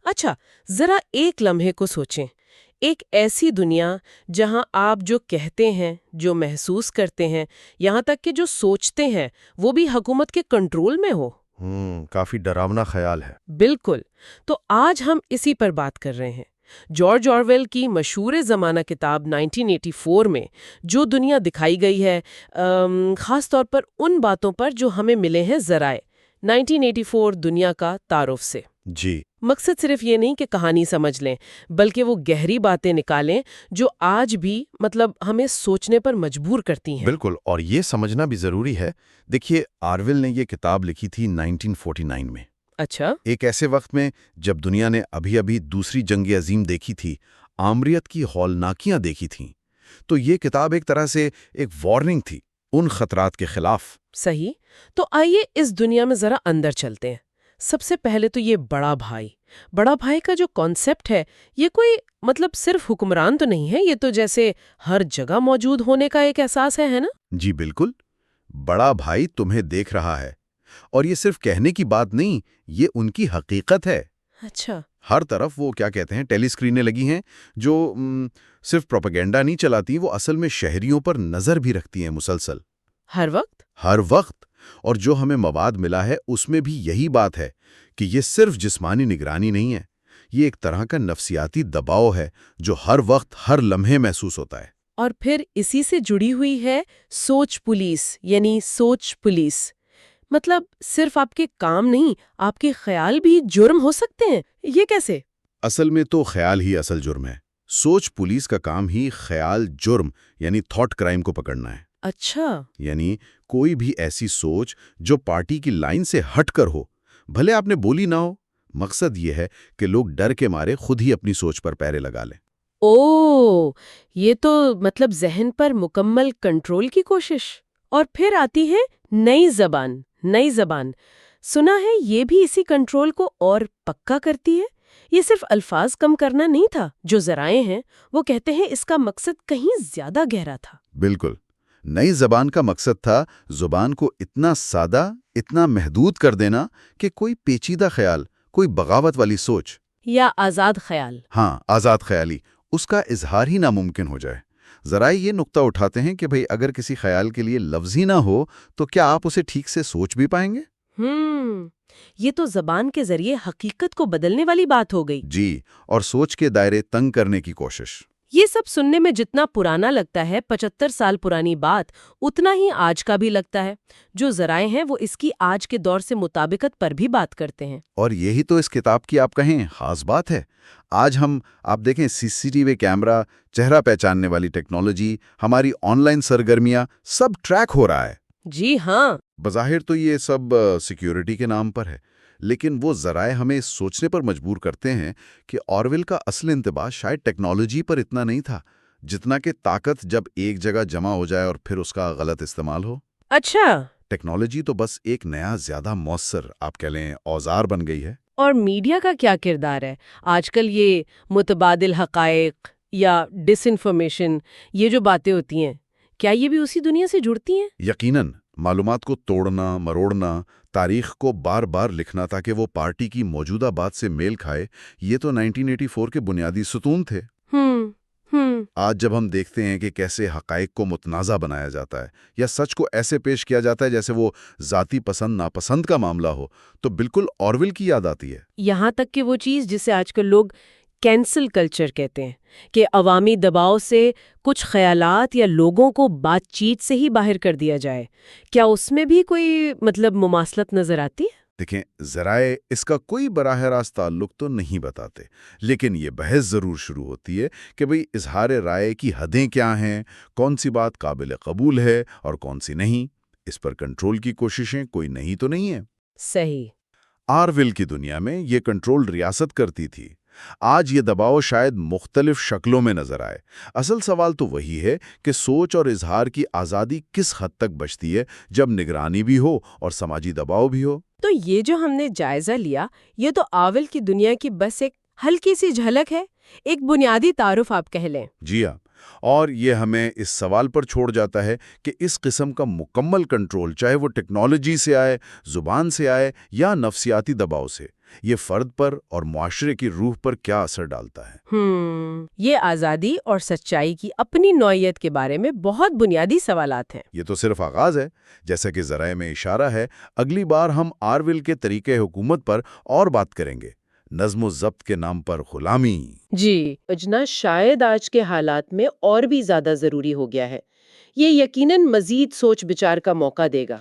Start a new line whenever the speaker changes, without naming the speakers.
اچھا، ذرا ایک لمحے کو سوچیں، ایک ایسی دنیا جہاں آپ جو کہتے ہیں، جو محسوس کرتے ہیں، یہاں تک کہ جو سوچتے ہیں، وہ بھی حکومت کے کنٹرول میں ہو۔
کافی ڈراونا خیال ہے۔
بالکل، تو آج ہم اسی پر بات کر رہے ہیں۔ جارج آرویل کی مشہور زمانہ کتاب 1984 میں جو دنیا دکھائی گئی ہے، خاص طور پر ان باتوں پر جو ہمیں ملے ہیں ذرائع 1984 دنیا کا تعارف سے۔
جی،
مقصد صرف یہ نہیں کہ کہانی سمجھ لیں، بلکہ وہ گہری باتیں نکالیں جو آج بھی ہمیں سوچنے پر مجبور کرتی ہیں۔
بالکل، اور یہ سمجھنا بھی ضروری ہے۔ دیکھیے، آرویل نے یہ کتاب لکھی تھی 1949 میں،
اچھا،
ایک ایسے وقت میں جب دنیا نے ابھی دوسری جنگ عظیم دیکھی تھی، آمریت کی ہولناکیاں دیکھی تھیں۔ تو یہ کتاب ایک طرح سے ایک وارننگ تھی ان خطرات کے خلاف۔
صحیح۔ تو آئیے اس دنیا میں ذرا اندر چلتے ہیں۔ سب سے پہلے تو یہ بڑا بھائی کا جو کانسیپٹ ہے، یہ کوئی صرف حکمران تو نہیں ہے، یہ تو جیسے ہر جگہ موجود ہونے کا ایک احساس ہے نا؟
جی بالکل، بڑا بھائی تمہیں دیکھ رہا ہے، اور یہ صرف کہنے کی بات نہیں، یہ ان کی حقیقت ہے۔
اچھا،
ہر طرف وہ کیا کہتے ہیں ٹیلی اسکرینیں لگی ہیں جو صرف پروپیگنڈا نہیں چلاتی، وہ اصل میں شہریوں پر نظر بھی رکھتی ہیں مسلسل، ہر وقت۔ اور جو ہمیں مواد ملا ہے اس میں بھی یہی بات ہے کہ یہ صرف جسمانی نگرانی نہیں ہے، یہ ایک طرح کا نفسیاتی دباؤ ہے جو ہر وقت ہر لمحے محسوس ہوتا ہے۔
اور پھر اسی سے جڑی ہوئی ہے سوچ پولیس، یعنی سوچ پولیس۔ صرف آپ کے کام نہیں، آپ کے خیال بھی جرم ہو سکتے ہیں۔ یہ کیسے؟
اصل میں تو خیال ہی اصل جرم ہے۔ سوچ پولیس کا کام ہی خیال جرم یعنی تھاٹ کرائم کو پکڑنا ہے۔
اچھا،
یعنی کوئی بھی ایسی سوچ جو پارٹی کی لائن سے ہٹ کر ہو، بھلے آپ نے بولی نہ ہو، مقصد یہ ہے کہ لوگ ڈر کے مارے خود ہی اپنی سوچ پر پیرے لگا لیں۔
یہ تو ذہن پر مکمل کنٹرول کی کوشش۔ اور پھر آتی ہے نئی زبان۔ سنا ہے یہ بھی اسی کنٹرول کو اور پکا کرتی ہے۔ یہ صرف الفاظ کم کرنا نہیں تھا، جو ذرائع ہیں وہ کہتے ہیں اس کا مقصد کہیں زیادہ گہرا تھا۔
بالکل، نئی زبان کا مقصد تھا زبان کو اتنا سادہ، اتنا محدود کر دینا کہ کوئی پیچیدہ خیال، کوئی بغاوت والی سوچ
یا آزاد خیال،
آزاد خیالی، اس کا اظہار ہی ناممکن ہو جائے۔ ذرائع یہ نقطہ اٹھاتے ہیں کہ اگر کسی خیال کے لیے لفظ ہی نہ ہو تو کیا آپ اسے ٹھیک سے سوچ بھی پائیں گے؟
یہ تو زبان کے ذریعے حقیقت کو بدلنے والی بات ہو گئی۔
جی، اور سوچ کے دائرے تنگ کرنے کی کوشش۔
یہ سب سننے میں جتنا پرانا لگتا ہے، 75 سال پرانی بات، اتنا ہی آج کا بھی لگتا ہے۔ جو ذرائع ہیں وہ اس کی آج کے دور سے مطابقت پر بھی بات کرتے ہیں۔
اور یہی تو اس کتاب کی آپ کہیں خاص بات ہے۔ آج آپ دیکھیں CCTV کیمرہ، چہرہ پہچاننے والی ٹیکنالوجی، ہماری آن لائن سرگرمیاں، سب ٹریک ہو رہا ہے۔
جی ہاں،
بظاہر تو یہ سب سیکیورٹی کے نام پر ہے، لیکن وہ ذرائع ہمیں سوچنے پر مجبور کرتے ہیں کہ آرویل کا اصل انتباہ شاید ٹیکنالوجی پر اتنا نہیں تھا جتنا کہ طاقت جب ایک جگہ جمع ہو جائے اور پھر اس کا غلط استعمال ہو۔
اچھا،
ٹیکنالوجی تو بس ایک نیا زیادہ مؤثر آپ کہہ لیں اوزار بن گئی ہے۔
اور میڈیا کا کیا کردار ہے آج کل؟ یہ متبادل حقائق یا ڈس انفارمیشن، یہ جو باتیں ہوتی ہیں، کیا یہ بھی اسی دنیا سے جڑتی ہیں؟
یقیناً، معلومات کو توڑنا، مروڑنا، تاریخ کو بار بار لکھنا تاکہ وہ پارٹی کی موجودہ بات سے میل کھائے، یہ تو 1984 کے بنیادی ستون تھے۔ آج جب ہم دیکھتے ہیں کہ کیسے حقائق کو متنازع بنایا جاتا ہے یا سچ کو ایسے پیش کیا جاتا ہے جیسے وہ ذاتی پسند ناپسند کا معاملہ ہو، تو بالکل آرویل کی یاد آتی ہے۔
یہاں تک کہ وہ چیز جسے آج کل لوگ کینسل کلچر کہتے ہیں، کہ عوامی دباؤ سے کچھ خیالات یا لوگوں کو بات چیت سے ہی باہر کر دیا جائے، کیا اس میں بھی کوئی مماثلت نظر آتی ہے؟
دیکھیں، ذرائع اس کا کوئی براہ راست تعلق تو نہیں بتاتے، لیکن یہ بحث ضرور شروع ہوتی ہے کہ اظہار رائے کی حدیں کیا ہیں، کون سی بات قابل قبول ہے اور کون سی نہیں۔ اس پر کنٹرول کی کوششیں کوئی نہیں تو نہیں ہیں۔
صحیح۔
آرویل کی دنیا میں یہ کنٹرول ریاست کرتی تھی۔ آج یہ دباؤ شاید مختلف شکلوں میں نظر آئے۔ اصل سوال تو وہی ہے کہ سوچ اور اظہار کی آزادی کس حد تک بچتی ہے جب نگرانی بھی ہو اور سماجی دباؤ بھی ہو۔
تو یہ جو ہم نے جائزہ لیا، یہ تو آرویل کی دنیا کی بس ایک ہلکی سی جھلک ہے، ایک بنیادی تعارف آپ کہہ لیں۔
جی ہاں، اور یہ ہمیں اس سوال پر چھوڑ جاتا ہے کہ اس قسم کا مکمل کنٹرول، چاہے وہ ٹیکنالوجی سے آئے، زبان سے آئے یا نفسیاتی دباؤ سے، یہ فرد پر اور معاشرے کی روح پر کیا اثر ڈالتا ہے۔
یہ آزادی اور سچائی کی اپنی نوعیت کے بارے میں بہت بنیادی سوالات ہیں۔
یہ تو صرف آغاز ہے، جیسا کہ ذرائع میں اشارہ ہے۔ اگلی بار ہم آرویل کے طریقے حکومت پر اور بات کریں گے، نظم و ضبط کے نام پر غلامی۔
جی، اجنا شاید آج کے حالات میں اور بھی زیادہ ضروری ہو گیا ہے۔ یہ یقیناً مزید سوچ بچار کا موقع دے گا۔